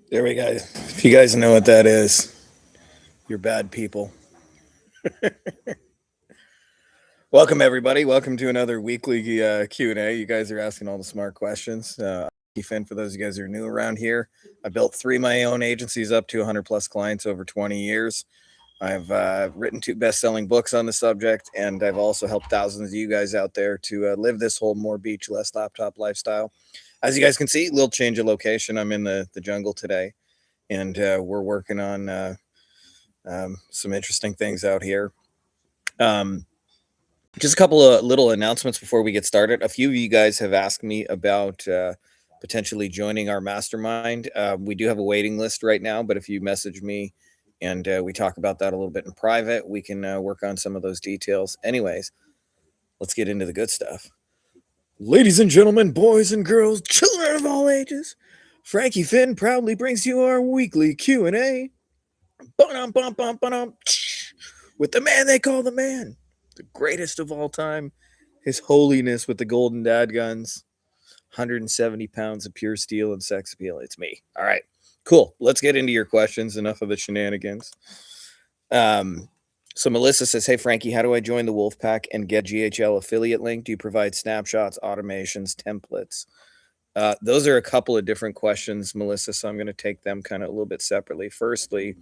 There we go. If you guys know what that is, you're bad people. Welcome, everybody. Welcome to another weekly Q&A. You guys are asking all the smart questions. I'm Finn, for those of you guys who are new around here. I built 3 of my own agencies up to 100 plus clients over 20 years. I've written 2 best-selling books on the subject, and I've also helped thousands of you guys out there to live this whole more beach, less laptop lifestyle. As you guys can see, little change of location. I'm in the jungle today, and we're working on some interesting things out here. Just a couple of little announcements before we get started. A few of you guys have asked me about potentially joining our mastermind. We do have a waiting list right now, but if you message me and we talk about that a little bit in private, we can work on some of those details. Anyways, let's get into the good stuff. Ladies and gentlemen, boys and girls, children of all ages, Frankie Finn proudly brings you our weekly Q&A. With the man they call the man, the greatest of all time, His Holiness with the golden dad guns, 170 pounds of pure steel and sex appeal. It's me. All right, cool. Let's get into your questions. Enough of the shenanigans. So Melissa says, hey, Frankie, how do I join the Wolfpack and get GHL affiliate link? Do you provide snapshots, automations, templates? Those are a couple of different questions, Melissa, so I'm going to take them kind of a little bit separately. Firstly,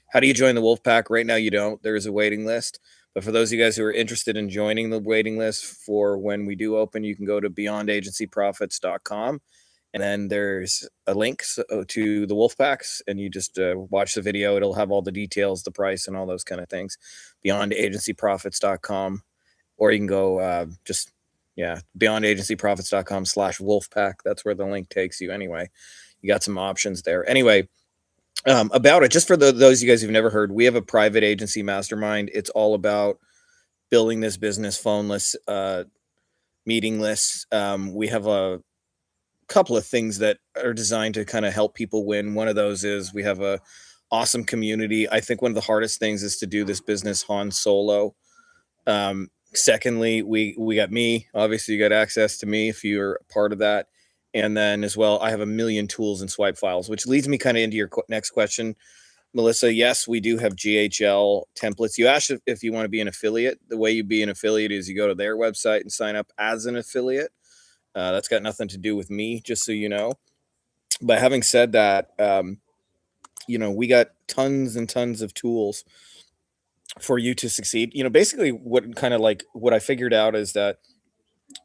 how do you join the Wolfpack? Right now, you don't. There is a waiting list. But for those of you guys who are interested in joining the waiting list for when we do open, you can go to beyondagencyprofits.com. And then there's a link to the Wolfpacks, and you just watch the video. It'll have all the details, the price, and all those kind of things. Beyondagencyprofits.com. Or you can go beyondagencyprofits.com/Wolfpack. That's where the link takes you anyway. You got some options there. Anyway, about it, just for those of you guys who've never heard, we have a private agency mastermind. It's all about building this business phoneless, meetingless. We have a couple of things that are designed to kind of help people win. One of those is we have a awesome community. I think one of the hardest things is to do this business Han Solo. Secondly, we got me. Obviously, you got access to me if you're a part of that. And then as well, I have a million tools and swipe files, which leads me kind of into your next question, Melissa. Yes, we do have GHL templates. You asked if you want to be an affiliate. The way you be an affiliate is you go to their website and sign up as an affiliate. That's got nothing to do with me, just so you know. But having said that, we got tons and tons of tools for you to succeed. Basically what I figured out is that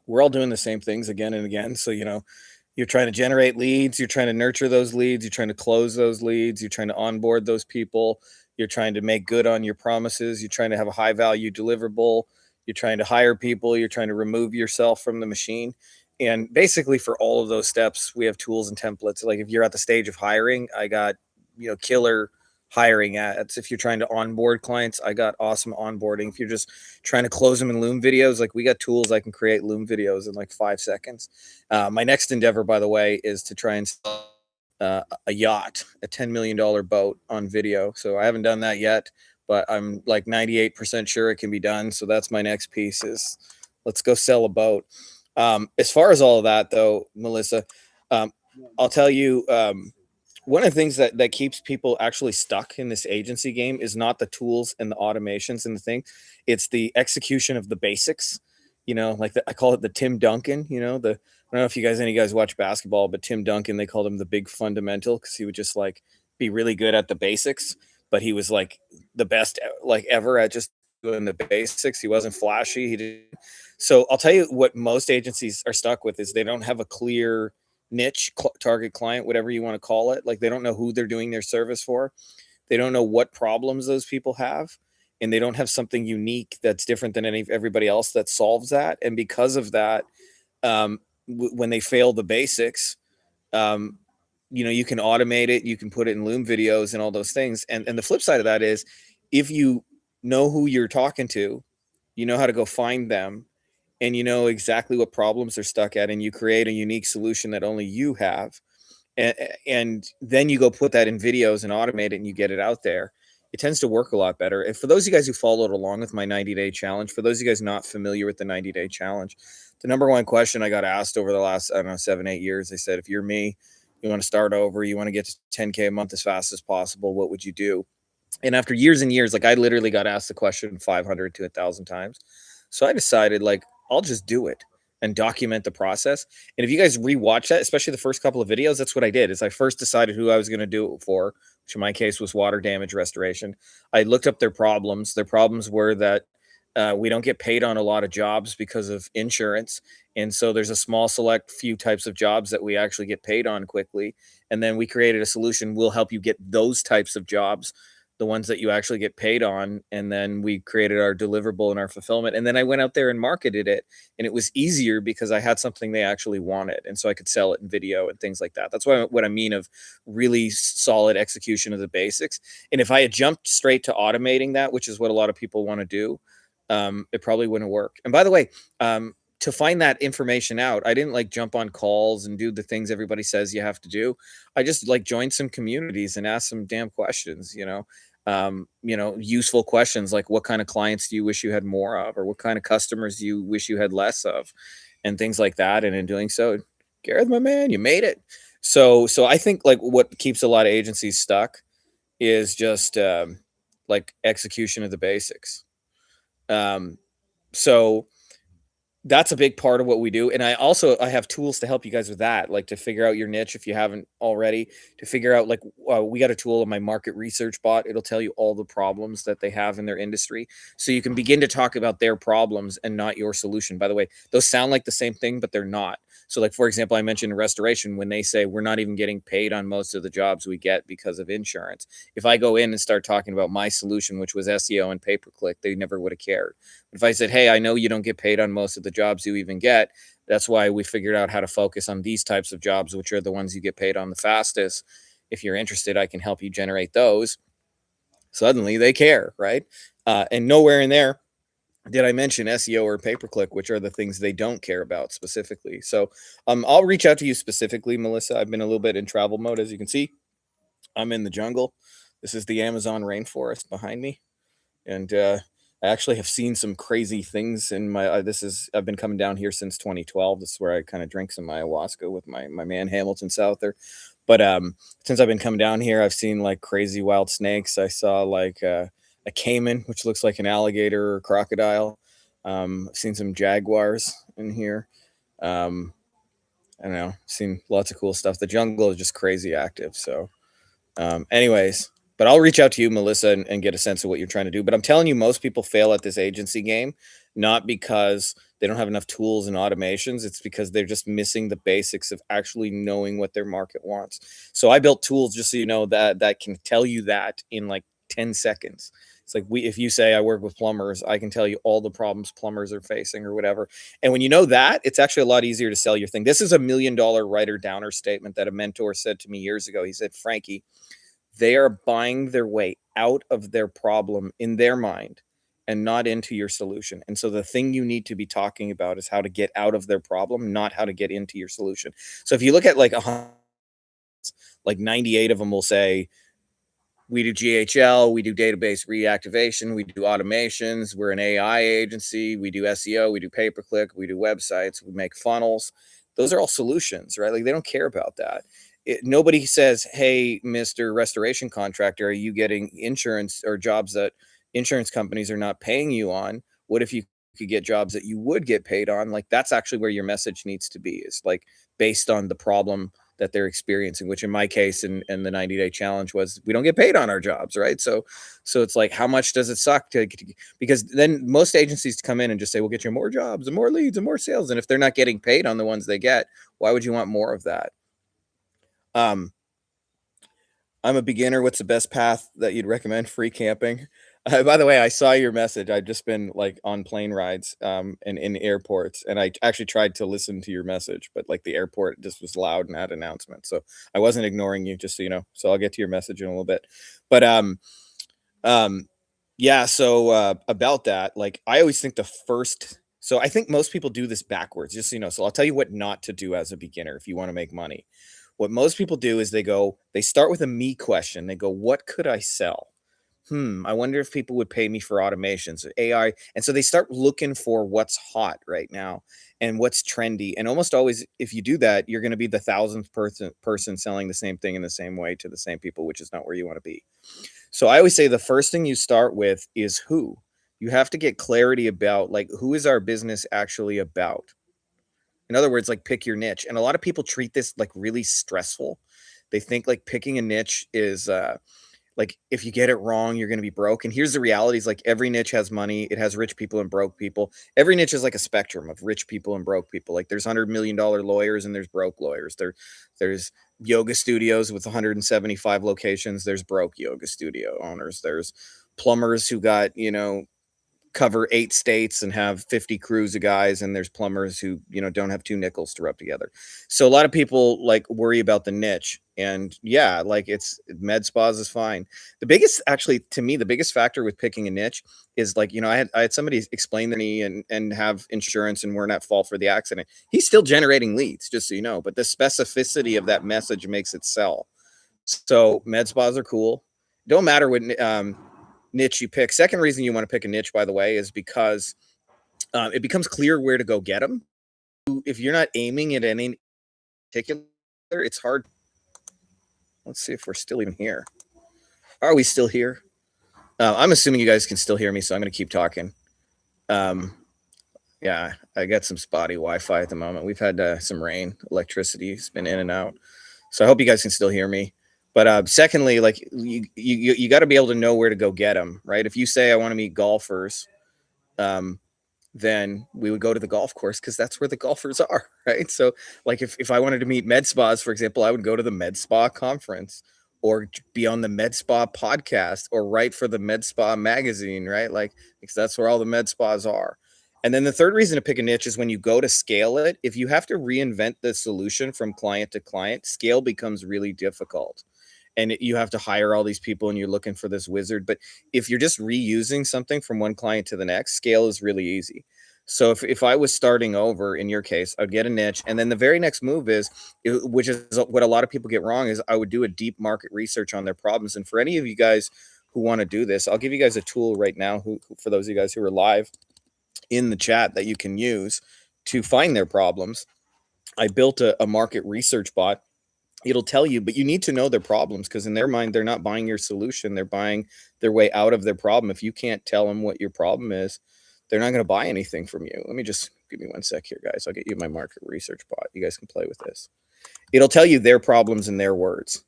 we're all doing the same things again and again. So, you're trying to generate leads, you're trying to nurture those leads, you're trying to close those leads, you're trying to onboard those people, you're trying to make good on your promises, you're trying to have a high value deliverable, you're trying to hire people, you're trying to remove yourself from the machine. And basically for all of those steps, we have tools and templates. Like if you're at the stage of hiring, I got, killer hiring ads. If you're trying to onboard clients, I got awesome onboarding. If you're just trying to close them in Loom videos, like we got tools. I can create Loom videos in like 5 seconds. My next endeavor, by the way, is to try and sell a yacht, a $10 million boat on video. So I haven't done that yet, but I'm like 98% sure it can be done. So that's my next piece is let's go sell a boat. As far as all of that though, Melissa, I'll tell you, one of the things that keeps people actually stuck in this agency game is not the tools and the automations and the thing. It's the execution of the basics, I call it the Tim Duncan, I don't know if any guys watch basketball, but Tim Duncan, they called him the big fundamental because he would just like be really good at the basics, but he was like the best like ever at just doing the basics. He wasn't flashy. He didn't. So I'll tell you what most agencies are stuck with is they don't have a clear niche, target client, whatever you want to call it. Like they don't know who they're doing their service for. They don't know what problems those people have. And they don't have something unique that's different than everybody else that solves that. And because of that, when they fail the basics, you can automate it. You can put it in Loom videos and all those things. And the flip side of that is if you know who you're talking to, you know how to go find them, and you know exactly what problems they're stuck at, and you create a unique solution that only you have. And then you go put that in videos and automate it and you get it out there. It tends to work a lot better. And for those of you guys who followed along with my 90-day challenge, for those of you guys not familiar with the 90-day challenge, the number one question I got asked over the last, 7-8 years, they said, if you're me, You want to start over, you want to get to 10K a month as fast as possible. What would you do? And after years and years, like I literally got asked the question 500 to 1,000 times. So I decided, like, I'll just do it and document the process. And if you guys rewatch that, especially the first couple of videos, that's what I did. Is I first decided who I was going to do it for, which in my case was water damage restoration. I looked up their problems. Their problems were that we don't get paid on a lot of jobs because of insurance. And so there's a small select few types of jobs that we actually get paid on quickly. And then we created a solution. We'll help you get those types of jobs, the ones that you actually get paid on. And then we created our deliverable and our fulfillment. And then I went out there and marketed it. And it was easier because I had something they actually wanted. And so I could sell it in video and things like that. That's what I mean of really solid execution of the basics. And if I had jumped straight to automating that, which is what a lot of people want to do, it probably wouldn't work. And by the way, to find that information out, I didn't like jump on calls and do the things everybody says you have to do. I just like joined some communities and asked some damn questions, useful questions like what kind of clients do you wish you had more of, or what kind of customers do you wish you had less of, and things like that. And in doing so, Gareth, my man, you made it. So I think like what keeps a lot of agencies stuck is just like execution of the basics. So that's a big part of what we do. And I have tools to help you guys with that, like to figure out your niche if you haven't already, to figure out like we got a tool in my market research bot. It'll tell you all the problems that they have in their industry, so you can begin to talk about their problems and not your solution. By the way, those sound like the same thing, but they're not. So like, for example, I mentioned restoration, when they say we're not even getting paid on most of the jobs we get because of insurance. If I go in and start talking about my solution, which was SEO and pay-per-click, they never would have cared. If I said, hey, I know you don't get paid on most of the jobs you even get. That's why we figured out how to focus on these types of jobs, which are the ones you get paid on the fastest. If you're interested, I can help you generate those. Suddenly they care, right? And nowhere in there did I mention SEO or pay-per-click, which are the things they don't care about specifically. So I'll reach out to you specifically, Melissa. I've been a little bit in travel mode. As you can see, I'm in the jungle. This is the Amazon rainforest behind me. And I actually have seen some crazy things in my. I've been coming down here since 2012. This is where I kind of drink some ayahuasca with my man Hamilton Souther. But since I've been coming down here, I've seen like crazy wild snakes. I saw like a caiman, which looks like an alligator or crocodile. I've seen some jaguars in here. I don't know. Seen lots of cool stuff. The jungle is just crazy active. So anyways, but I'll reach out to you, Melissa, and get a sense of what you're trying to do. But I'm telling you, most people fail at this agency game, not because they don't have enough tools and automations. It's because they're just missing the basics of actually knowing what their market wants. So I built tools, just so you know, that can tell you that in like 10 seconds. It's like if you say I work with plumbers, I can tell you all the problems plumbers are facing or whatever. And when you know that, it's actually a lot easier to sell your thing. This is $1 million writer downer statement that a mentor said to me years ago. He said, Frankie, they are buying their way out of their problem in their mind and not into your solution. And so the thing you need to be talking about is how to get out of their problem, not how to get into your solution. So if you look at like 98 of them will say, we do GHL, we do database reactivation, we do automations, we're an AI agency, we do SEO, we do pay-per-click, we do websites, we make funnels. Those are all solutions, right? Like they don't care about that. Nobody says, hey, Mr. Restoration Contractor, are you getting insurance or jobs that insurance companies are not paying you on? What if you could get jobs that you would get paid on? Like that's actually where your message needs to be, is like based on the problem that they're experiencing, which in my case and the 90-day challenge was we don't get paid on our jobs, right? So it's like, how much does it suck because then most agencies come in and just say, we'll get you more jobs and more leads and more sales. And if they're not getting paid on the ones they get, why would you want more of that? I'm a beginner. What's the best path that you'd recommend? Free camping. By the way, I saw your message. I've just been like on plane rides and in airports, and I actually tried to listen to your message, but like the airport just was loud and had announcements. So I wasn't ignoring you, just so you know. So I'll get to your message in a little bit. But yeah, so about that, like I always think so I think most people do this backwards, just so you know. So I'll tell you what not to do as a beginner if you want to make money. What most people do is they start with a me question. They go, what could I sell? I wonder if people would pay me for automations, AI. And so they start looking for what's hot right now and what's trendy. And almost always, if you do that, you're going to be the thousandth person selling the same thing in the same way to the same people, which is not where you want to be. So I always say the first thing you start with is who. You have to get clarity about like who is our business actually about. In other words, like pick your niche. And a lot of people treat this like really stressful. They think like picking a niche is like if you get it wrong, you're going to be broke. And here's the reality: is like every niche has money. It has rich people and broke people. Every niche is like a spectrum of rich people and broke people. Like there's $100 million lawyers and there's broke lawyers. There's yoga studios with 175 locations. There's broke yoga studio owners. There's plumbers who got, cover 8 states and have 50 crews of guys, and there's plumbers who, don't have 2 nickels to rub together. So a lot of people like worry about the niche, and yeah, like it's med spas is fine. The biggest, actually, to me, the biggest factor with picking a niche is like, I had somebody explain to me and have insurance and weren't at fault for the accident. He's still generating leads, just so you know, but the specificity of that message makes it sell. So med spas are cool. Don't matter what niche you pick. Second reason you want to pick a niche, by the way, is because it becomes clear where to go get them. If you're not aiming at any particular, it's hard. Let's see if we're still even here. Are we still here? I'm assuming you guys can still hear me, so I'm going to keep talking. Yeah, I got some spotty Wi-Fi at the moment. We've had some rain, electricity's been in and out, so I hope you guys can still hear me. But secondly, like you got to be able to know where to go get them, right? If you say I want to meet golfers, then we would go to the golf course because that's where the golfers are, right? So, like, if I wanted to meet med spas, for example, I would go to the med spa conference or be on the med spa podcast or write for the med spa magazine, right? Like, because that's where all the med spas are. And then the third reason to pick a niche is when you go to scale it, if you have to reinvent the solution from client to client, scale becomes really difficult. And you have to hire all these people and you're looking for this wizard. But if you're just reusing something from one client to the next, scale is really easy. So if I was starting over in your case, I'd get a niche. And then the very next move is, which is what a lot of people get wrong, is I would do a deep market research on their problems. And for any of you guys who want to do this, I'll give you guys a tool right now, for those of you guys who are live in the chat, that you can use to find their problems. I built a market research bot. It'll tell you, but you need to know their problems, because in their mind, they're not buying your solution. They're buying their way out of their problem. If you can't tell them what your problem is, they're not going to buy anything from you. Let me just give me 1 sec here, guys. I'll get you my market research bot. You guys can play with this. It'll tell you their problems in their words.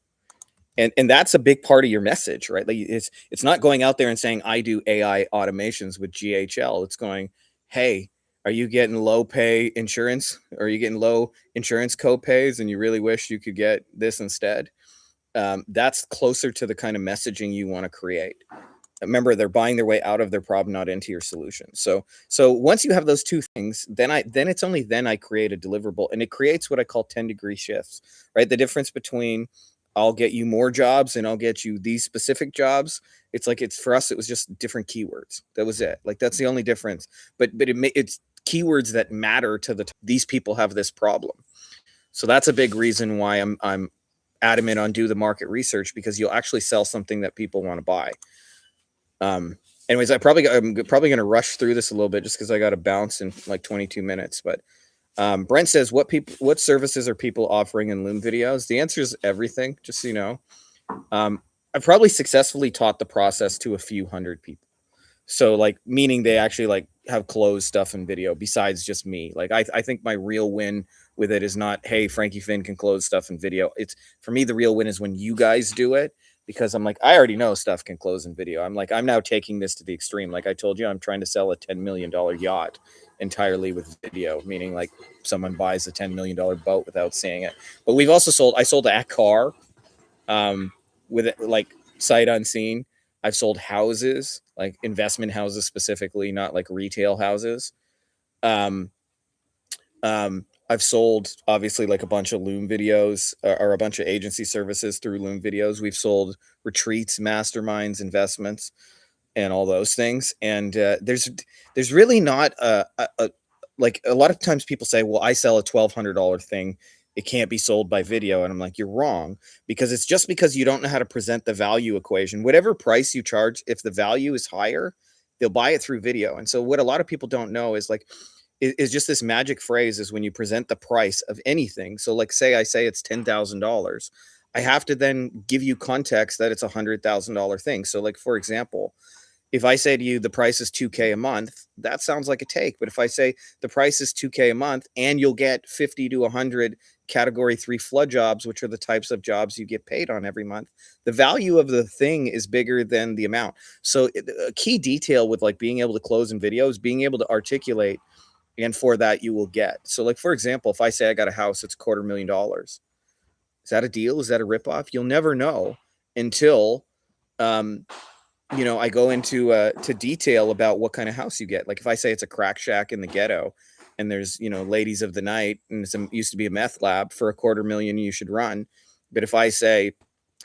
And that's a big part of your message, right? Like it's not going out there and saying, I do AI automations with GHL. It's going, hey, are you getting low pay insurance? Or are you getting low insurance co-pays and you really wish you could get this instead? That's closer to the kind of messaging you want to create. Remember, they're buying their way out of their problem, not into your solution. So once you have those two things, then it's only then I create a deliverable, and it creates what I call 10-degree shifts, right? The difference between I'll get you more jobs and I'll get you these specific jobs. It's like, for us, it was just different keywords. That was it. Like, that's the only difference. But it's keywords that matter to these people have this problem. So that's a big reason why I'm adamant on do the market research, because you'll actually sell something that people want to buy. Anyways, I'm probably going to rush through this a little bit just because I got to bounce in like 22 minutes. But Brent says, what services are people offering in Loom videos? The answer is everything, just so you know. I've probably successfully taught the process to a few hundred people. So like, meaning they actually like have closed stuff in video besides just me. Like I think my real win with it is not, hey, Frankie Finn can close stuff in video. It's, for me, the real win is when you guys do it, because I'm like, I already know stuff can close in video. I'm like, I'm now taking this to the extreme. Like I told you, I'm trying to sell a $10 million yacht entirely with video, meaning like someone buys a $10 million boat without seeing it. But we've also I sold a car with it, like sight unseen. I've sold houses, like investment houses specifically, not like retail houses. I've sold obviously like a bunch of Loom videos or a bunch of agency services through Loom videos. We've sold retreats, masterminds, investments, and all those things. And there's really not like a lot of times people say, well, I sell a $1,200 thing it can't be sold by video. And I'm like, you're wrong, because it's just because you don't know how to present the value equation. Whatever price you charge, if the value is higher, they'll buy it through video. And so what a lot of people don't know is like, is just this magic phrase is when you present the price of anything. So like say I say it's $10,000, I have to then give you context that it's $100,000 thing. So like for example, if I say to you the price is 2K a month, that sounds like a take. But if I say the price is 2K a month and you'll get 50 to 100 category 3 flood jobs, which are the types of jobs you get paid on every month, the value of the thing is bigger than the amount. So a key detail with like being able to close in videos, being able to articulate, and for that you will get. So like for example, if I say I got a house, it's $250,000. Is that a deal? Is that a ripoff? You'll never know until um, I go into to detail about what kind of house you get. Like if I say it's a crack shack in the ghetto and there's, ladies of the night and it used to be a meth lab, for $250,000, you should run. But if I say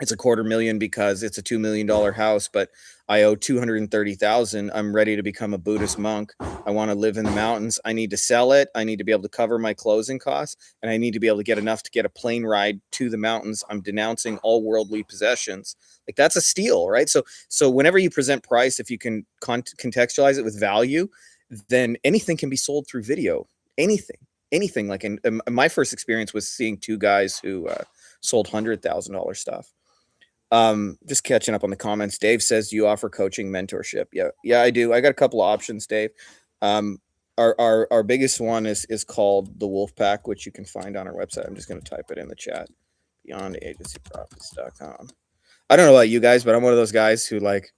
it's $250,000 because it's a $2 million house, but I owe 230,000, I'm ready to become a Buddhist monk. I want to live in the mountains. I need to sell it. I need to be able to cover my closing costs, and I need to be able to get enough to get a plane ride to the mountains. I'm denouncing all worldly possessions. Like that's a steal, right? So whenever you present price, if you can contextualize it with value, then anything can be sold through video. Anything. Like in my first experience was seeing two guys who sold $100,000 stuff. Just catching up on the comments. Dave says, do you offer coaching mentorship? Yeah, I do. I got a couple of options, Dave. Our biggest one is called the Wolfpack, which you can find on our website. I'm just going to type it in the chat. BeyondAgencyProfits.com. I don't know about you guys, but I'm one of those guys who, like,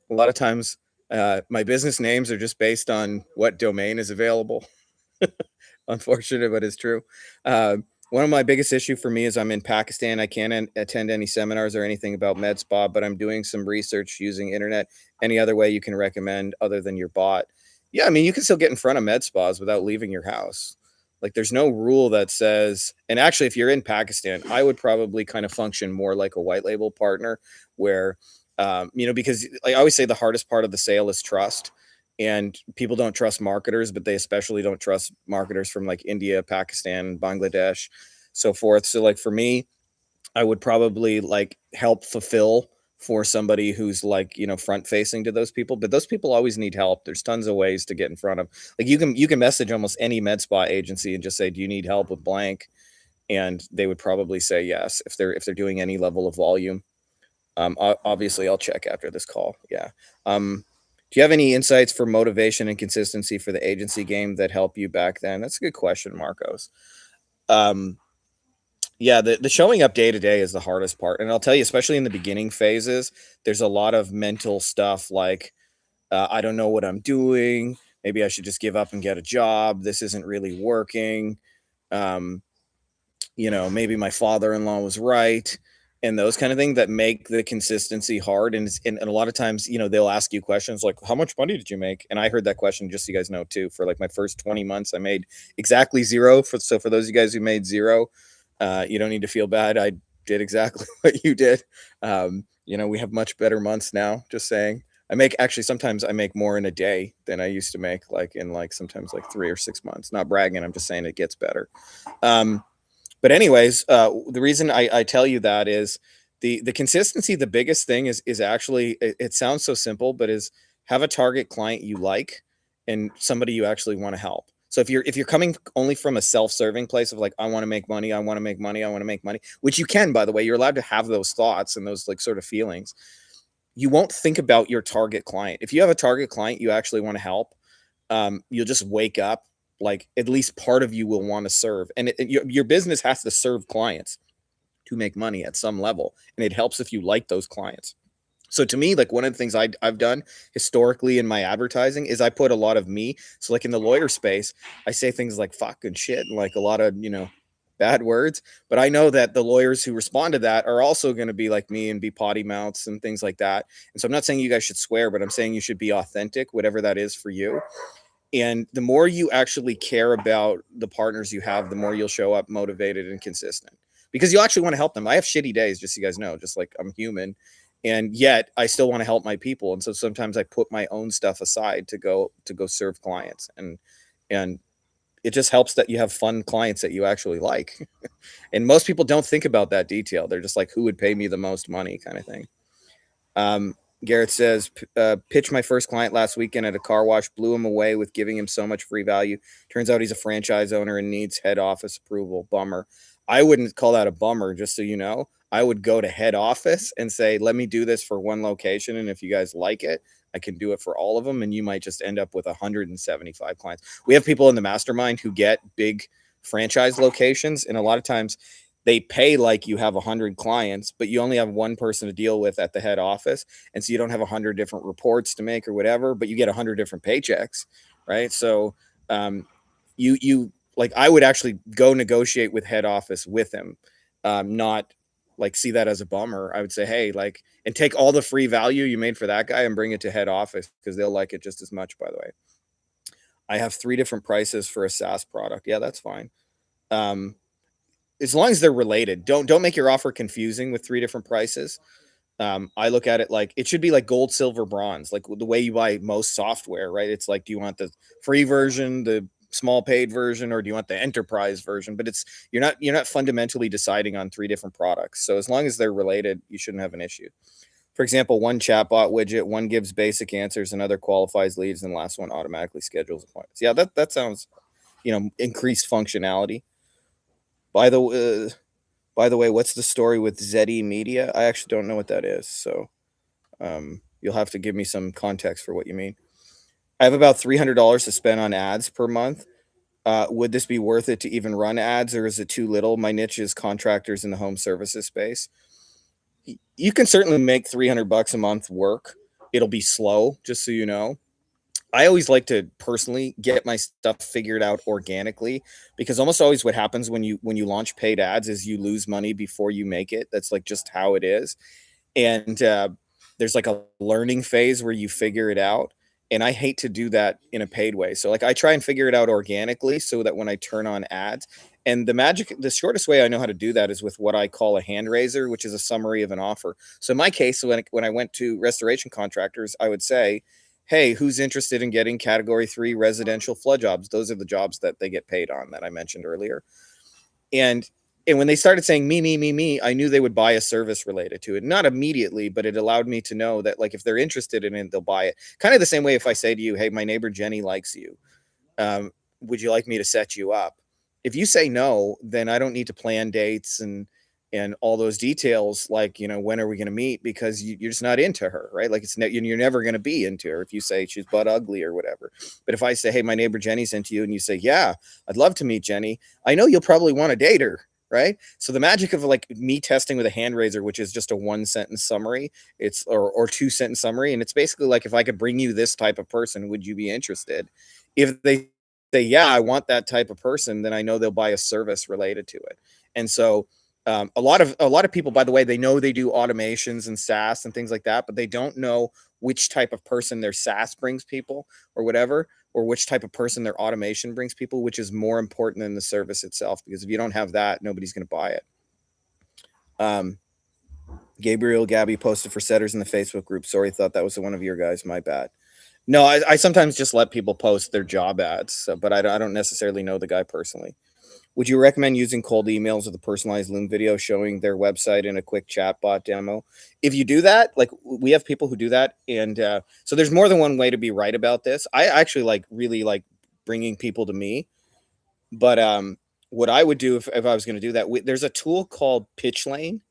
a lot of times my business names are just based on what domain is available. Unfortunate, but it's true. One of my biggest issue for me is I'm in Pakistan. I can't attend any seminars or anything about med spa, but I'm doing some research using internet. Any other way you can recommend other than your bot? Yeah, I mean, you can still get in front of med spas without leaving your house. Like there's no rule that says, and actually, if you're in Pakistan, I would probably kind of function more like a white label partner where, because like I always say the hardest part of the sale is trust. And people don't trust marketers, but they especially don't trust marketers from like India, Pakistan, Bangladesh, so forth. So like for me, I would probably like help fulfill for somebody who's like, front facing to those people, but those people always need help. There's tons of ways to get in front of, like, you can message almost any med spa agency and just say, do you need help with blank? And they would probably say yes if they're doing any level of volume. Obviously I'll check after this call. Yeah. Do you have any insights for motivation and consistency for the agency game that helped you back then? That's a good question, Marcos. Um, yeah, the showing up day to day is the hardest part. And I'll tell you, especially in the beginning phases, there's a lot of mental stuff like, I don't know what I'm doing. Maybe I should just give up and get a job. This isn't really working. Um, maybe my father-in-law was right, and those kind of things that make the consistency hard. And a lot of times, they'll ask you questions like, how much money did you make? And I heard that question, just so you guys know too, for like my first 20 months, I made exactly zero. So for those of you guys who made zero, you don't need to feel bad. I did exactly what you did. We have much better months now, just saying. Sometimes I make more in a day than I used to make, like in like sometimes like 3 or 6 months. Not bragging, I'm just saying it gets better. But anyways, the reason I tell you that is the consistency. The biggest thing is actually, it sounds so simple, but is have a target client you like and somebody you actually want to help. So if you're coming only from a self-serving place of like, I want to make money, I want to make money, I want to make money, which you can, by the way, you're allowed to have those thoughts and those like sort of feelings. You won't think about your target client. If you have a target client you actually want to help, you'll just wake up, like at least part of you will want to serve, and your business has to serve clients to make money at some level, and it helps if you like those clients. So to me, like one of the things I've done historically in my advertising is I put a lot of me. So like in the lawyer space, I say things like fuck and shit and like a lot of bad words, but I know that the lawyers who respond to that are also going to be like me and be potty mouths and things like that. And so I'm not saying you guys should swear, but I'm saying you should be authentic, whatever that is for you. And the more you actually care about the partners you have, the more you'll show up motivated and consistent, because you actually want to help them. I have shitty days, just so you guys know, just like I'm human, and yet I still want to help my people. And so sometimes I put my own stuff aside to go serve clients. And it just helps that you have fun clients that you actually like. And most people don't think about that detail. They're just like, who would pay me the most money kind of thing. Um, Garrett says, pitched my first client last weekend at a car wash, blew him away with giving him so much free value. Turns out he's a franchise owner and needs head office approval. Bummer. I wouldn't call that a bummer, just so you know. I would go to head office and say, let me do this for one location. And if you guys like it, I can do it for all of them. And you might just end up with 175 clients. We have people in the mastermind who get big franchise locations. And a lot of times they pay like you have 100 clients, but you only have one person to deal with at the head office. And so you don't have 100 different reports to make or whatever, but you get 100 different paychecks, right? So you like, I would actually go negotiate with head office with him, not like see that as a bummer. I would say, hey, like, and take all the free value you made for that guy and bring it to head office because they'll like it just as much, by the way. I have 3 different prices for a SaaS product. Yeah, that's fine. As long as they're related, don't make your offer confusing with 3 different prices. I look at it like it should be like gold, silver, bronze, like the way you buy most software, right? It's like, do you want the free version, the small paid version, or do you want the enterprise version? But it's you're not fundamentally deciding on 3 different products. So as long as they're related, you shouldn't have an issue. For example, one chatbot widget, one gives basic answers, another qualifies leads, and the last one automatically schedules appointments. Yeah, that sounds, increased functionality. By the by the way, what's the story with ZE Media? I actually don't know what that is, so you'll have to give me some context for what you mean. I have about $300 to spend on ads per month. Would this be worth it to even run ads, or is it too little? My niche is contractors in the home services space. You can certainly make $300 a month work. It'll be slow, just so you know. I always like to personally get my stuff figured out organically, because almost always what happens when you launch paid ads is you lose money before you make it. That's like just how it is. And there's like a learning phase where you figure it out. And I hate to do that in a paid way. So like I try and figure it out organically so that when I turn on ads, and the shortest way I know how to do that is with what I call a hand raiser, which is a summary of an offer. So in my case, when I went to restoration contractors, I would say, hey, who's interested in getting category 3 residential flood jobs? Those are the jobs that they get paid on that I mentioned earlier. And when they started saying me, I knew they would buy a service related to it. Not immediately, but it allowed me to know that like if they're interested in it, they'll buy it. Kind of the same way if I say to you, hey, my neighbor Jenny likes you. Would you like me to set you up? If you say no, then I don't need to plan dates and all those details, like, when are we going to meet? Because you're just not into her, right? Like you're never going to be into her if you say she's butt ugly or whatever. But if I say, hey, my neighbor Jenny's into you, and you say, yeah, I'd love to meet Jenny, I know you'll probably want to date her, right? So the magic of like me testing with a hand raiser, which is just a 1-sentence summary, or 2-sentence summary, and it's basically like, if I could bring you this type of person, would you be interested? If they say, yeah, I want that type of person, then I know they'll buy a service related to it. And so a lot of people, by the way, they know they do automations and SaaS and things like that, but they don't know which type of person their SaaS brings people or whatever, or which type of person their automation brings people, which is more important than the service itself. Because if you don't have that, nobody's going to buy it. Gabriel Gabby posted for setters in the Facebook group. Sorry, thought that was one of your guys. My bad. No, I sometimes just let people post their job ads, but I don't necessarily know the guy personally. Would you recommend using cold emails with a personalized Loom video showing their website and a quick chatbot demo? If you do that, like we have people who do that. And so there's more than one way to be right about this. I actually really like bringing people to me. But what I would do if I was going to do that, there's a tool called Pitch Lane,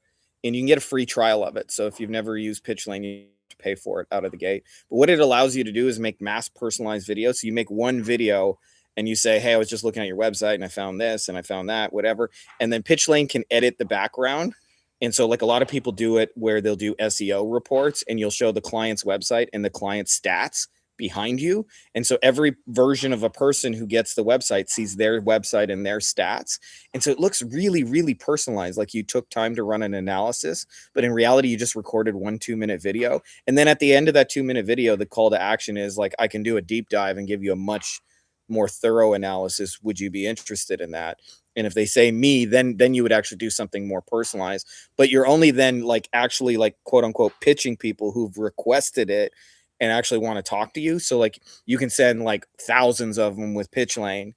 and you can get a free trial of it. So if you've never used Pitch Lane, you have to pay for it out of the gate. But what it allows you to do is make mass personalized videos. So you make one video and you say, hey, I was just looking at your website and I found this and I found that, whatever. And then Pitch Lane can edit the background. And so like a lot of people do it where they'll do SEO reports and you'll show the client's website and the client's stats behind you. And so every version of a person who gets the website sees their website and their stats. And so it looks really, really personalized, like you took time to run an analysis, but in reality, you just recorded 1 2-minute video. And then at the end of that 2-minute video, the call to action is like, I can do a deep dive and give you a much more thorough analysis. Would you be interested in that? And if they say me, then you would actually do something more personalized, but you're only then like actually like quote unquote pitching people who've requested it and actually want to talk to you. So like you can send like thousands of them with Pitch Lane,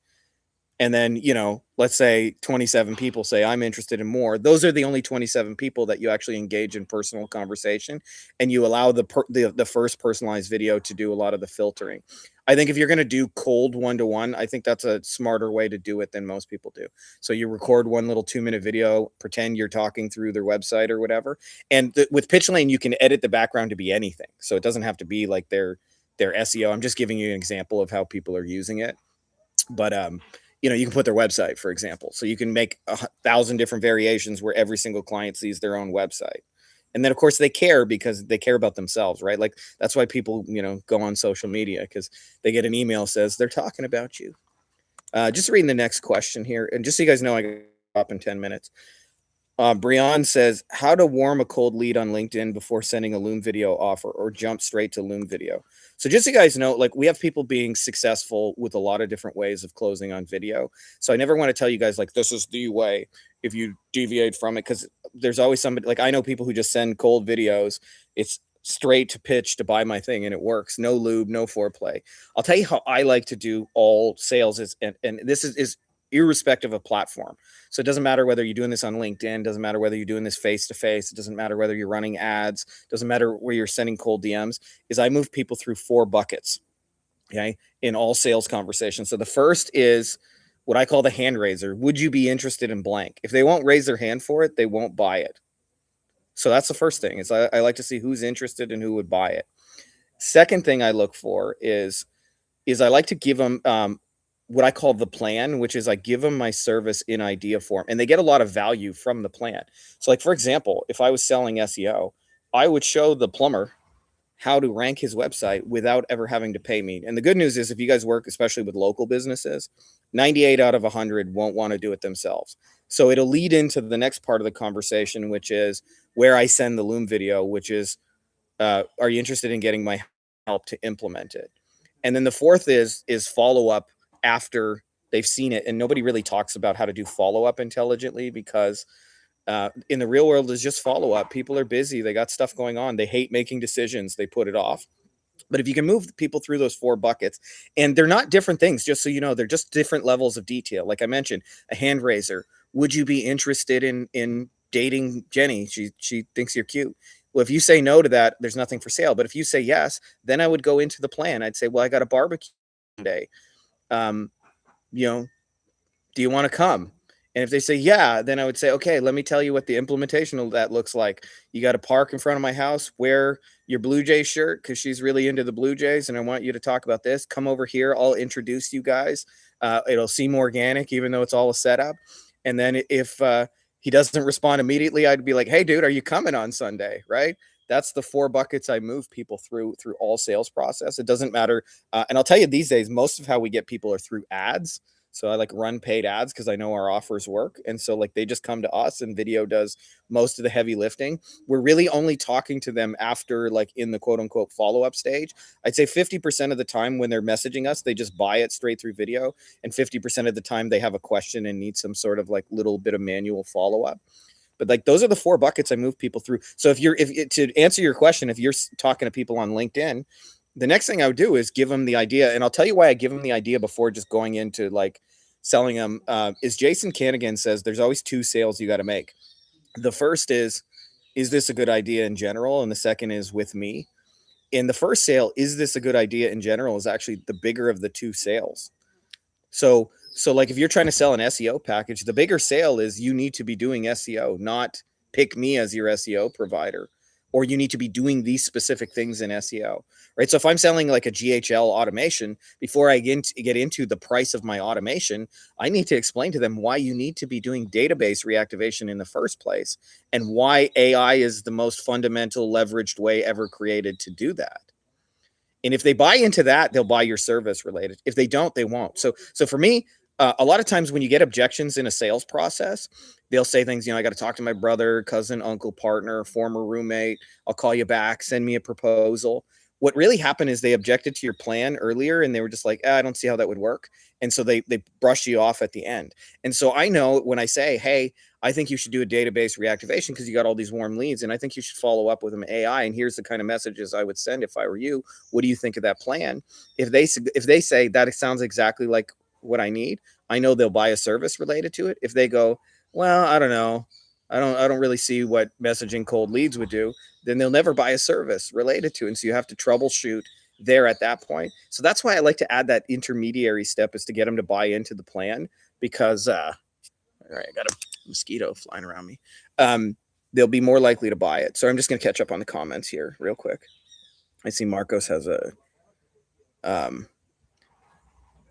And then, you know, let's say 27 people say I'm interested in more. Those are the only 27 people that you actually engage in personal conversation, and you allow the first personalized video to do a lot of the filtering. I think if you're going to do cold one-to-one, I think that's a smarter way to do it than most people do. So you record one little 2-minute video, pretend you're talking through their website or whatever. And with Pitch Lane, you can edit the background to be anything. So it doesn't have to be like their SEO. I'm just giving you an example of how people are using it. But you know, you can put their website, for example. So you can make 1,000 different variations where every single client sees their own website. And then of course they care because they care about themselves, right? Like that's why people, you know, go on social media, because they get an email says they're talking about you. Just reading the next question here, and just so you guys know, I got up in 10 minutes. Brian says, how to warm a cold lead on LinkedIn before sending a Loom video offer, or jump straight to Loom video. So just so you guys know, like we have people being successful with a lot of different ways of closing on video. So I never want to tell you guys like, this is the way if you deviate from it, because there's always somebody, like I know people who just send cold videos. It's straight to pitch to buy my thing and it works. No lube, no foreplay. I'll tell you how I like to do all sales is, and this is irrespective of platform. So it doesn't matter whether you're doing this on LinkedIn, doesn't matter whether you're doing this face-to-face, it doesn't matter whether you're running ads, doesn't matter where you're sending cold DMs, is I move people through 4 buckets, okay, in all sales conversations. So the first is what I call the hand raiser. Would you be interested in blank? If they won't raise their hand for it, they won't buy it. So that's the first thing, is I like to see who's interested and who would buy it. Second thing I look for is I like to give them what I call the plan, which is I give them my service in idea form, and they get a lot of value from the plan. So like, for example, if I was selling SEO, I would show the plumber how to rank his website without ever having to pay me. And the good news is, if you guys work, especially with local businesses, 98 out of 100 won't want to do it themselves. So it'll lead into the next part of the conversation, which is where I send the Loom video, which is, are you interested in getting my help to implement it? And then the fourth is follow up after they've seen it. And nobody really talks about how to do follow up intelligently, because in the real world is just follow up. People are busy. They got stuff going on. They hate making decisions. They put it off. But if you can move people through those 4 buckets, and they're not different things, just so you know, they're just different levels of detail. Like I mentioned, a hand raiser. Would you be interested in dating Jenny? She thinks you're cute. Well, if you say no to that, there's nothing for sale. But if you say yes, then I would go into the plan. I'd say, well, I got a barbecue day. You know, do you want to come? And if they say yeah, then I would say, okay, let me tell you what the implementation of that looks like. You got to park in front of my house, wear your Blue Jays shirt, because she's really into the Blue Jays, and I want you to talk about this. Come over here, I'll introduce you guys. It'll seem organic, even though it's all a setup. And then if he doesn't respond immediately, I'd be like, hey, dude, are you coming on Sunday? Right? That's the 4 buckets I move people through all sales process. It doesn't matter. And I'll tell you, these days, most of how we get people are through ads. So I like run paid ads because I know our offers work. And so like they just come to us, and video does most of the heavy lifting. We're really only talking to them after, like, in the quote unquote follow-up stage. I'd say 50% of the time when they're messaging us, they just buy it straight through video. And 50% of the time they have a question and need some sort of like little bit of manual follow-up. But like those are the 4 buckets I move people through. So if to answer your question, if you're talking to people on LinkedIn, the next thing I would do is give them the idea. And I'll tell you why I give them the idea before just going into like selling them. Is Jason Canigan says there's always 2 sales you got to make. The first is this a good idea in general? And the second is with me. In the first sale, is this a good idea in general, is actually the bigger of the 2 sales. So like if you're trying to sell an SEO package, the bigger sale is you need to be doing SEO, not pick me as your SEO provider, or you need to be doing these specific things in SEO, right? So if I'm selling like a GHL automation, before I get into the price of my automation, I need to explain to them why you need to be doing database reactivation in the first place, and why AI is the most fundamental leveraged way ever created to do that. And if they buy into that, they'll buy your service related. If they don't, they won't. So for me, a lot of times when you get objections in a sales process, they'll say things, you know, I got to talk to my brother, cousin, uncle, partner, former roommate. I'll call you back. Send me a proposal. What really happened is they objected to your plan earlier, and they were just like, I don't see how that would work. And so they brush you off at the end. And so I know when I say, hey, I think you should do a database reactivation because you got all these warm leads, and I think you should follow up with them AI. And here's the kind of messages I would send if I were you. What do you think of that plan? If they say that, it sounds exactly like what I need, I know they'll buy a service related to it. If they go, well, I don't know, I don't really see what messaging cold leads would do, then they'll never buy a service related to it. And so you have to troubleshoot there at that point. So that's why I like to add that intermediary step, is to get them to buy into the plan, because all right, I got a mosquito flying around me. They'll be more likely to buy it. So I'm just going to catch up on the comments here real quick. I see Marcos has a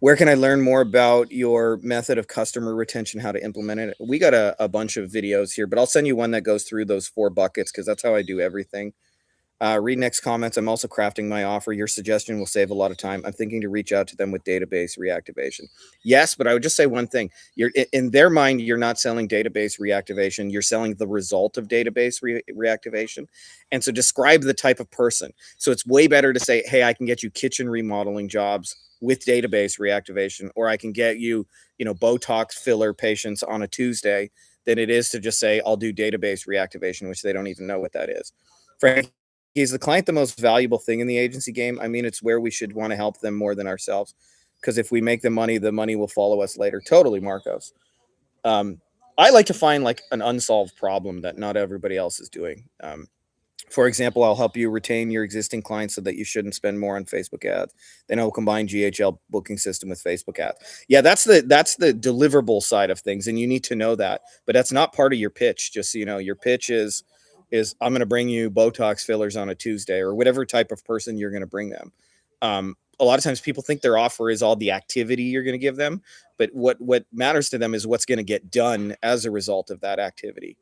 where can I learn more about your method of customer retention, how to implement it? We got a bunch of videos here, but I'll send you one that goes through those 4 buckets, because that's how I do everything. Read next comments. I'm also crafting my offer. Your suggestion will save a lot of time. I'm thinking to reach out to them with database reactivation. Yes, but I would just say one thing. You're in their mind, you're not selling database reactivation. You're selling the result of database reactivation. And so describe the type of person. So it's way better to say, hey, I can get you kitchen remodeling jobs with database reactivation, or I can get you, Botox filler patients on a Tuesday, than it is to just say, I'll do database reactivation, which they don't even know what that is. Frank, is the client the most valuable thing in the agency game? I mean, it's where we should want to help them more than ourselves, because if we make the money will follow us later. Totally, Marcos. I like to find like an unsolved problem that not everybody else is doing. For example, I'll help you retain your existing clients so that you shouldn't spend more on Facebook ads. Then I'll combine GHL booking system with Facebook ads. Yeah, that's the deliverable side of things, and you need to know that. But that's not part of your pitch. Just so you know, your pitch is I'm going to bring you Botox fillers on a Tuesday, or whatever type of person you're going to bring them. A lot of times people think their offer is all the activity you're going to give them, but what matters to them is what's going to get done as a result of that activity.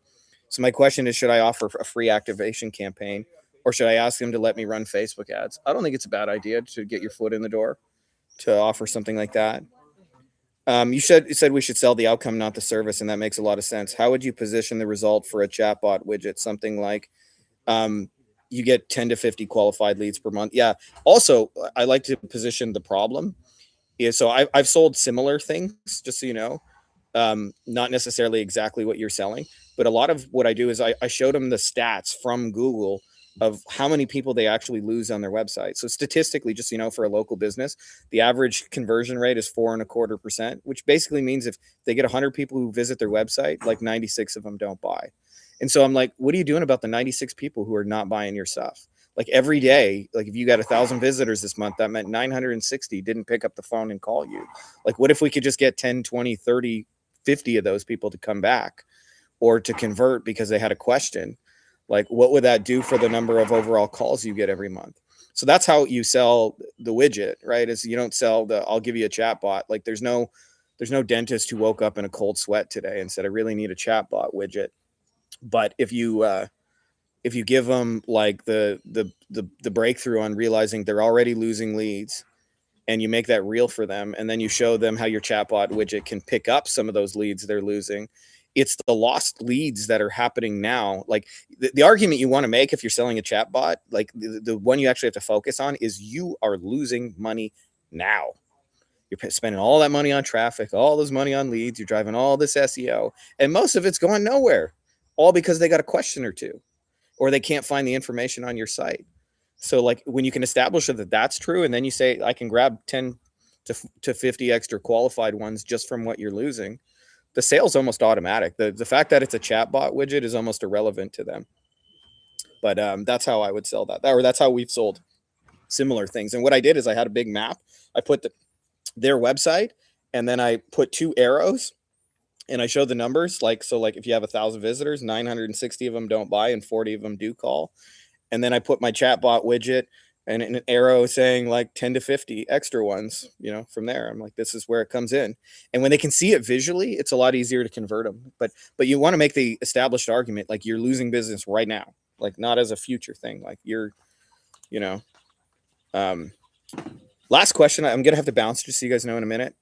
So my question is, should I offer a free activation campaign, or should I ask them to let me run Facebook ads? I don't think it's a bad idea to get your foot in the door to offer something like that. You said we should sell the outcome, not the service, and that makes a lot of sense. How would you position the result for a chatbot widget? Something like you get 10 to 50 qualified leads per month. Yeah. Also, I like to position the problem. Yeah, so I've sold similar things, just so you know, not necessarily exactly what you're selling, but a lot of what I do is I showed them the stats from Google of how many people they actually lose on their website. So statistically, just, for a local business, the average conversion rate is 4.25%, which basically means if they get 100 people who visit their website, like 96 of them don't buy. And so I'm like, what are you doing about the 96 people who are not buying your stuff? Like every day, like if you got 1,000 visitors this month, that meant 960 didn't pick up the phone and call you. Like, what if we could just get 10, 20, 30, 50 of those people to come back or to convert because they had a question? Like, what would that do for the number of overall calls you get every month? So that's how you sell the widget, right? Is you don't sell I'll give you a chat bot. Like there's no dentist who woke up in a cold sweat today and said, I really need a chat bot widget. But if you give them like the breakthrough on realizing they're already losing leads, and you make that real for them, and then you show them how your chatbot widget can pick up some of those leads they're losing, it's the lost leads that are happening now. Like the argument you want to make if you're selling a chatbot, like the one you actually have to focus on is you are losing money now. You're spending all that money on traffic, all this money on leads, you're driving all this SEO, and most of it's going nowhere, all because they got a question or two, or they can't find the information on your site. So like when you can establish that that's true, and then you say, I can grab 10 to 50 extra qualified ones just from what you're losing, the sale's almost automatic. The fact that it's a chatbot widget is almost irrelevant to them. But that's how I would sell that, or that's how we've sold similar things. And what I did is I had a big map. I put their website, and then I put 2 arrows, and I showed the numbers. Like if you have 1,000 visitors, 960 of them don't buy and 40 of them do call. And then I put my chatbot widget and an arrow saying like 10 to 50 extra ones, from there. I'm like, this is where it comes in. And when they can see it visually, it's a lot easier to convert them. But you want to make the established argument, like you're losing business right now, like not as a future thing. Like you're, last question. I'm going to have to bounce just so you guys know in a minute.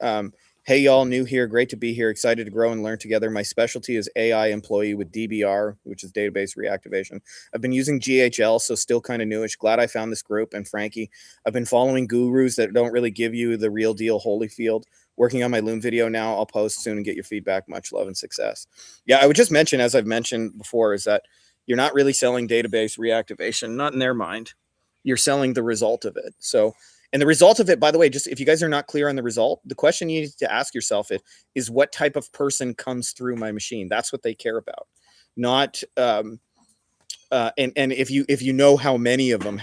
Hey, y'all, new here. Great to be here. Excited to grow and learn together. My specialty is AI employee with DBR, which is database reactivation. I've been using GHL, so still kind of newish. Glad I found this group. And Frankie, I've been following gurus that don't really give you the real deal Holyfield. Working on my Loom video now. I'll post soon and get your feedback. Much love and success. Yeah, I would just mention, as I've mentioned before, is that you're not really selling database reactivation, not in their mind. You're selling the result of it. So And the result of it, by the way, just if you guys are not clear on the result, the question you need to ask yourself is what type of person comes through my machine? That's what they care about. Not and if you know how many of them,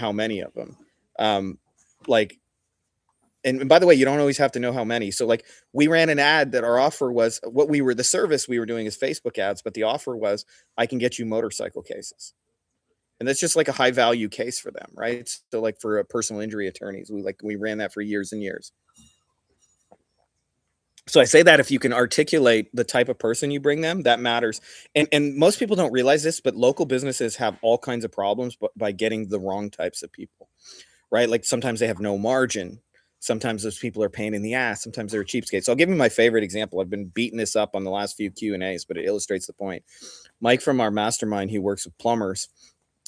like, and by the way, you don't always have to know how many. So like we ran an ad that our offer was the service we were doing is Facebook ads, but the offer was I can get you motorcycle cases. And that's just like a high value case for them, right? So like for personal injury attorneys, we ran that for years and years. So I say that if you can articulate the type of person you bring them, that matters. And most people don't realize this, but local businesses have all kinds of problems by getting the wrong types of people, right? Like sometimes they have no margin. Sometimes those people are pain in the ass. Sometimes they're cheapskates. So I'll give you my favorite example. I've been beating this up on the last few Q&As, but it illustrates the point. Mike from our mastermind, he works with plumbers.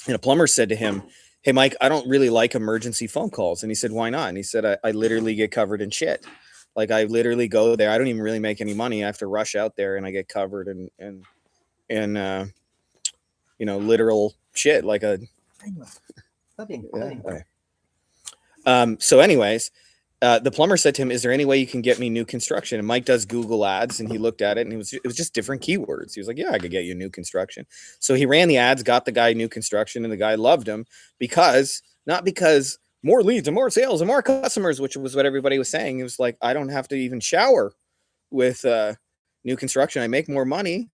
And a plumber said to him, "Hey, Mike, I don't really like emergency phone calls." And he said, "Why not?" And he said, I literally get covered in shit. Like I literally go there. I don't even really make any money. I have to rush out there and I get covered in literal shit. Like a, so anyways, the plumber said to him, "Is there any way you can get me new construction?" And Mike does Google ads and he looked at it and it was just different keywords. He was like, "Yeah, I could get you new construction." So he ran the ads, got the guy new construction, and the guy loved him not because more leads and more sales and more customers, which was what everybody was saying. It was like, I don't have to even shower with new construction. I make more money.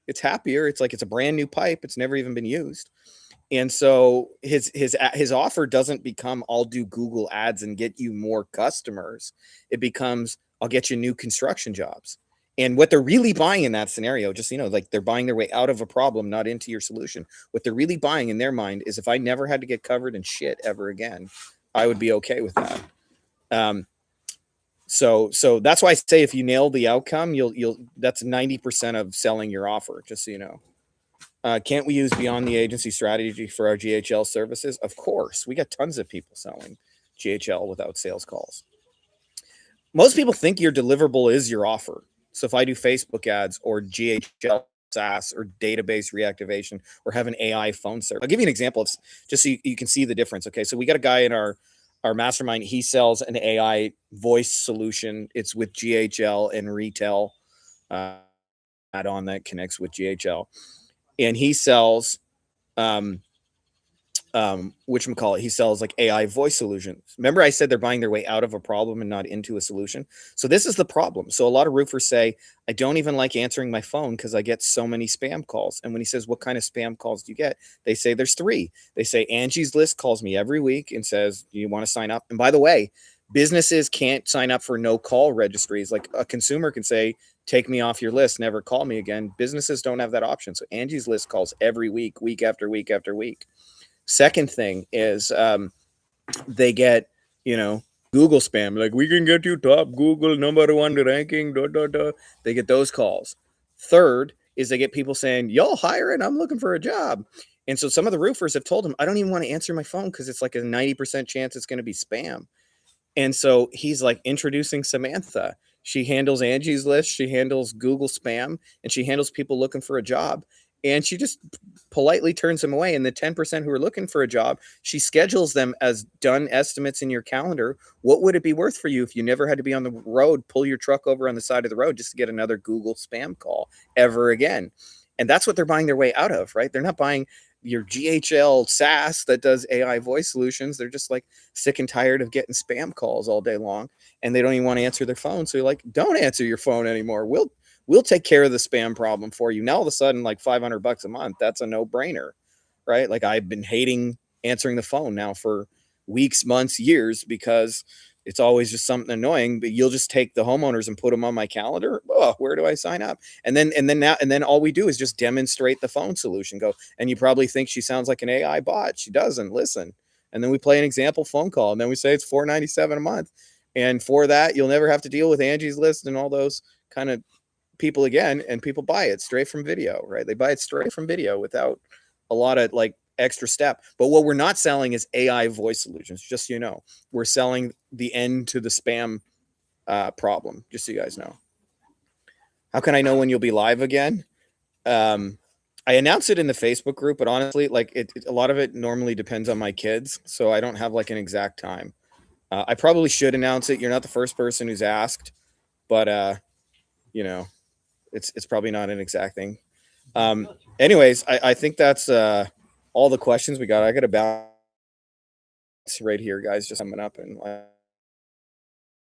It's happier. It's like it's a brand new pipe. It's never even been used. And so his offer doesn't become I'll do Google ads and get you more customers. It becomes I'll get you new construction jobs. And what they're really buying in that scenario, just like they're buying their way out of a problem, not into your solution. What they're really buying in their mind is if I never had to get covered in shit ever again, I would be okay with that. So that's why I say if you nail the outcome, that's 90% of selling your offer, just so you know. Can't we use beyond the agency strategy for our GHL services? Of course. We got tons of people selling GHL without sales calls. Most people think your deliverable is your offer. So if I do Facebook ads or GHL SaaS or database reactivation or have an AI phone service, I'll give you an example of just so you can see the difference. Okay, so we got a guy in our mastermind. He sells an AI voice solution. It's with GHL and retail add-on that connects with GHL. And he sells he sells like AI voice solutions. Remember I said they're buying their way out of a problem and not into a solution. So this is the problem. So a lot of roofers say, I don't even like answering my phone because I get so many spam calls. And when he says, what kind of spam calls do you get? They say there's 3. They say Angie's List calls me every week and says, do you want to sign up? And by the way, businesses can't sign up for no call registries. Like a consumer can say, take me off your list, never call me again. Businesses don't have that option. So Angie's List calls every week, week after week after week. Second thing is they get, Google spam. Like, we can get you top Google #1 ranking, . They get those calls. Third is they get people saying, y'all hiring? I'm looking for a job. And so some of the roofers have told him, I don't even want to answer my phone because it's like a 90% chance it's going to be spam. And so he's like introducing Samantha. She handles Angie's List. She handles Google spam, and she handles people looking for a job. And she just politely turns them away. And the 10% who are looking for a job, she schedules them as done estimates in your calendar. What would it be worth for you if you never had to be on the road, pull your truck over on the side of the road just to get another Google spam call ever again? And that's what they're buying their way out of, right? They're not buying your GHL SaaS that does AI voice solutions. They're just like sick and tired of getting spam calls all day long, and they don't even want to answer their phone. So you're like, don't answer your phone anymore. We'll take care of the spam problem for you. Now all of a sudden, like $500 a month, that's a no-brainer, right? Like I've been hating answering the phone now for weeks, months, years, because it's always just something annoying. But you'll just take the homeowners and put them on my calendar. Oh, where do I sign up? And then all we do is just demonstrate the phone solution. Go, and you probably think she sounds like an AI bot. She doesn't. Listen. And then we play an example phone call, and then we say it's $497 a month. And for that, you'll never have to deal with Angie's List and all those kind of people again. And people buy it straight from video, right? They buy it straight from video without a lot of like extra step. But what we're not selling is AI voice solutions. Just so you know, we're selling the end to the spam problem. Just so you guys know. How can I know when you'll be live again? I announce it in the Facebook group, but honestly, like a lot of it normally depends on my kids, so I don't have like an exact time. I probably should announce it. You're not the first person who's asked, but you know, it's probably not an exact thing. Anyways, I think that's all the questions we got. I got to bounce right here, guys. Just coming up and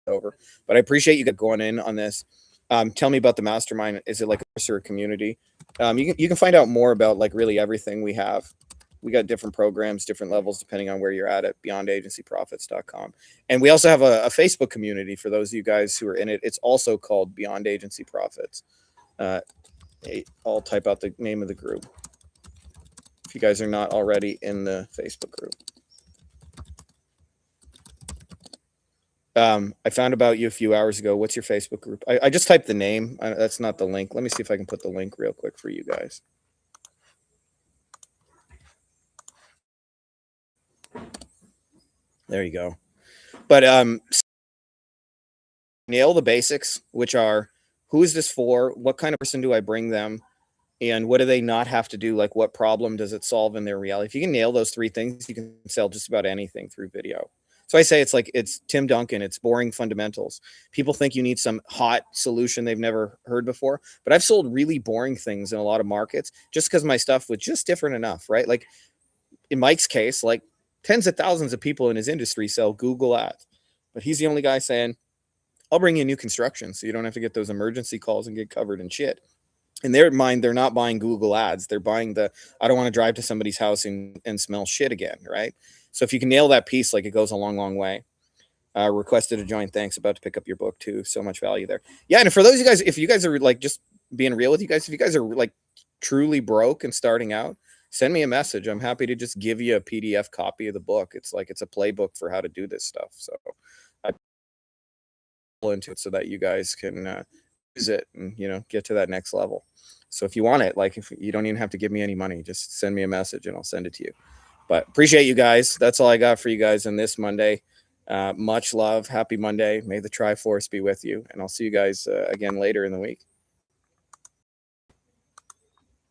over. But I appreciate you going in on this. Tell me about the mastermind. Is it like a course or a community? You can find out more about like really everything we have. We got different programs, different levels, depending on where you're at beyondagencyprofits.com. And we also have a Facebook community for those of you guys who are in it. It's also called Beyond Agency Profits. I'll type out the name of the group if you guys are not already in the Facebook group. I found about you a few hours ago. What's your Facebook group? I just typed the name. That's not the link. Let me see if I can put the link real quick for you guys. There you go. But nail the basics, which are who is this for? What kind of person do I bring them? And what do they not have to do? Like, what problem does it solve in their reality? If you can nail those three things, you can sell just about anything through video. So I say it's Tim Duncan. It's boring fundamentals. People think you need some hot solution they've never heard before. But I've sold really boring things in a lot of markets just because my stuff was just different enough, right? Like in Mike's case, like tens of thousands of people in his industry sell Google ads. But he's the only guy saying, I'll bring you new construction so you don't have to get those emergency calls and get covered in shit. In their mind, they're not buying Google ads. They're buying I don't want to drive to somebody's house and smell shit again, right? So if you can nail that piece, like it goes a long, long way. Requested to join. Thanks. About to pick up your book too. So much value there. Yeah. And for those of you guys, if you guys are like just being real with you guys, if you guys are like truly broke and starting out, send me a message. I'm happy to just give you a PDF copy of the book. It's a playbook for how to do this stuff. So I pull into it so that you guys can use it and get to that next level. So if you want it, like if you don't even have to give me any money, just send me a message and I'll send it to you. But appreciate you guys. That's all I got for you guys on this Monday. Much love. Happy Monday. May the Triforce be with you. And I'll see you guys again later in the week.